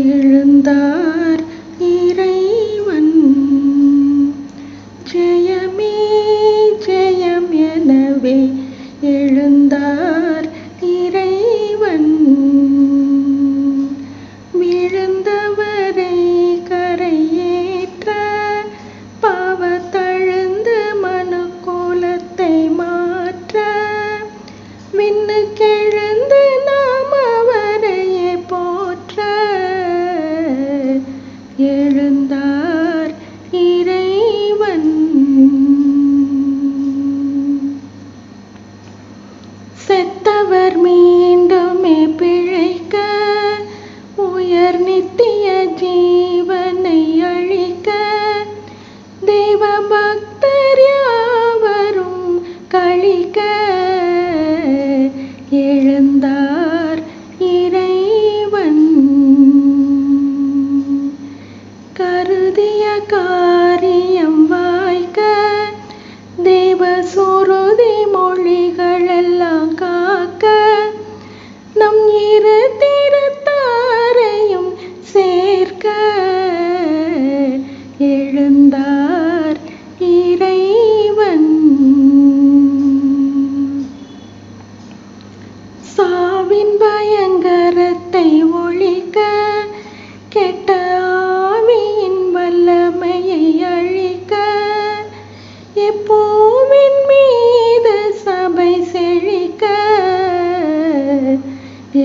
எழுந்தார் இறைவன் ஜெயமே ஜெயம் எனவே எழுந்தார் இறைவன் விழுந்தவரை கரையேற்ற பாவத்தழுந்து மனுக்குலத்தை மாற்ற விண்ணுக்கெழுந்து நாம் அவரையே போற்ற எழுந்தார் இறைவன் செத்தவர் மீண்டுமே பிழைக்க உயர் நித்திய ஜீவனை அழிக்க தெய்வ பக்தர் யாவரும் கழிக்க எழுந்தார் இறைவன் கருதிய காரியம் வாய்க்க தேவ சுருதி மொழிகளெல்லாம் காக்க நம் இரு திருத்தாரையும் சேர்க்க எழுந்தார் இறைவன் சாவின் பயங்கரத்தை ஒழிக்க கெட்ட ஆவியின் வல்லமையை அழிக்க எப்பூவின் மீது சபை செழிக்க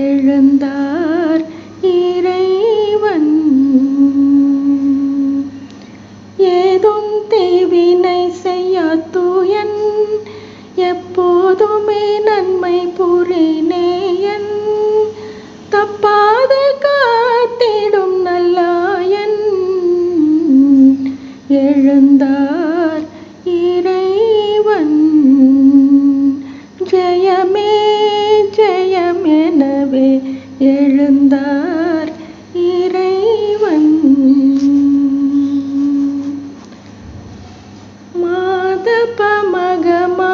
எழுந்தார் இறைவன் ஏதும் தீவினை செய்யா தூயன் எப்போதுமே நன்மை புரிநேயன் தப்பாத காத்திடும் நல்லாயன் எழுந்தார் இறைவன் ஜெயமே ஜெயம் எனவே எழுந்தார் இறைவன் மாதப மகமா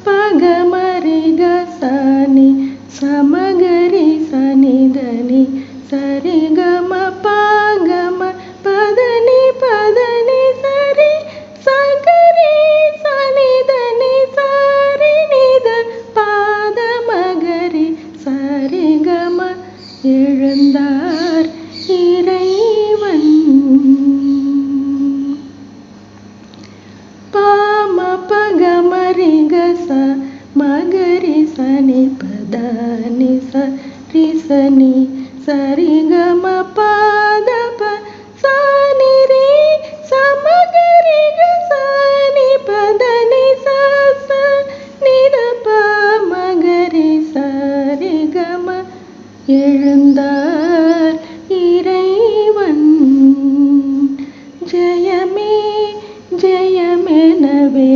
பகமரிக சனி சமகரி சனிதனி சரிகம பாகம பதனி பதனி சரி சகரி சனிதனி சாரி நித பாதமகரி சரிகம எழுந்தார் இறைவன் பாம பகமரிக ச மகரி சனி பதனி சரி சனி சரிகம பாதப சனி ரே சமகரி சனி பதனி ச நித மகரி சரிகம எழுந்தார் இறைவன் ஜெயமே ஜெயமெனவே